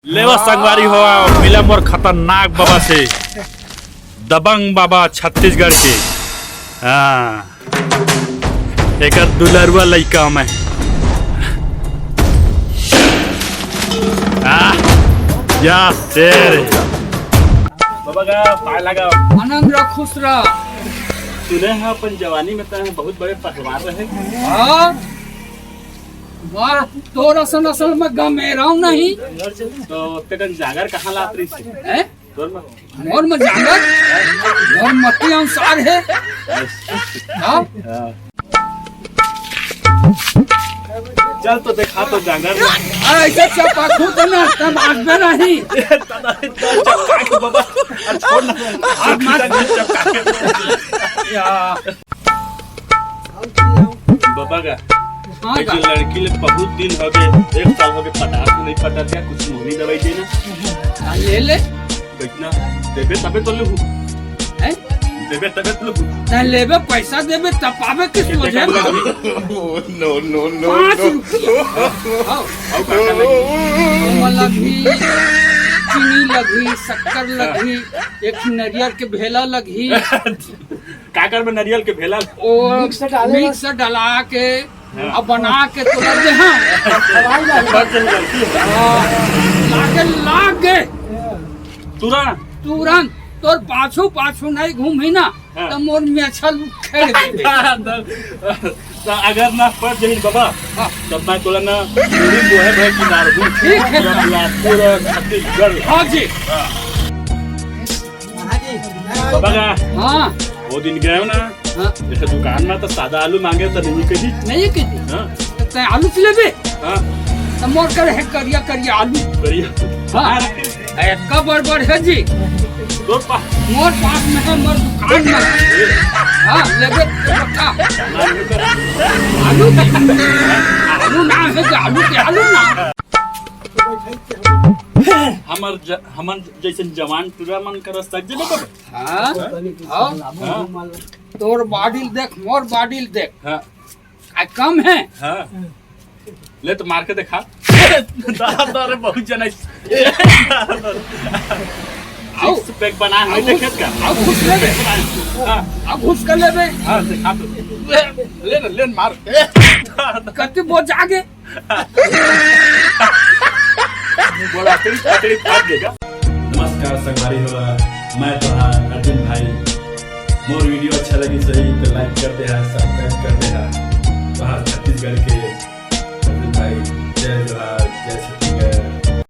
लेवा संगवारी हो मिला मोर खतरनाक बाबा से दबंग बाबा छत्तीसगढ़ के। हाँ एक दुलरुआ लइका में या शेर बाबा का पाय लगा आनंद रह खुश रह। सुने हैं अपन जवानी में तो बहुत बड़े पहलवान रहे। हाँ मार तोर असल में गमेराऊ नहीं तो तेकन जागर कहाँ ला रही से है तोर में मोर में जागर मोर मती अनुसार है। हाँ चल तो देखा तो जागर ऐसे चपाखू तो ना तब आगे नहीं बाबा छोड़ बाबा का हाँ एक लड़की ले बहुत दिन हो गए, 1 साल हो गए, पटाख नहीं पटा दिया, कुछ मोहनी दवाई देना ले ले बैठना देबे तबे तो लूँ हैं देबे तबे तो लूँ न लेबे पैसा देबे तपावे किस वजह No, no, no, 5 no. रुपया और काका लगी लगी चीनी लगी शक्कर लगी एक नरियल के भेला लगी काकर में नारियल के भेला और मिक्स डाला के अब बना के तो लग दे। हाँ लागे तुरंत तुरंत तोर पाछू नहीं घूमी ना तो मोर में अच्छा खेल तो अगर ना पड़ जाए बाबा तब मैं तोला ना पूरी गोहे भर की दार दूं ठीक है। पूरा छत्तीसगढ़ हाँ जी बाबा का हाँ वो दिन गए ना हाँ जैसे दुकान में तो सादा आलू मांगे तो नहीं कही नहीं किती हाँ ते आलू चलेबे हाँ तो मोर करे है करिया करिया आलू बढ़िया हाँ एक बड़ है जी तो पा मोर पास में है मोर दुकान में। हाँ लेबे पक्का आलू आलू ना है कि आलू के आलू ना हमन जैसे जवान पूरा मन कर सक जे बाबा हाँ हाँ तोर बॉडी देख मोर बॉडी देख हाँ आ कम है हाँ ले तो मार के देखा दादा बहुत जना आओ पैक बना है देखे का आओ घुस लेबे हाँ अब घुस कर लेबे हाँ देखा तो ले मार कति बोझ आगे बोला तेरी काट देगा। नमस्कार संगवारी होला मैं तोहार अर्जुन भाई। मोर वीडियो अच्छा लगी सही तो लाइक कर दे है, सब्सक्राइब कर दे है। तोहार छत्तीसगढ़ के अर्जुन भाई। जय जोहार जय छत्तीसगढ़।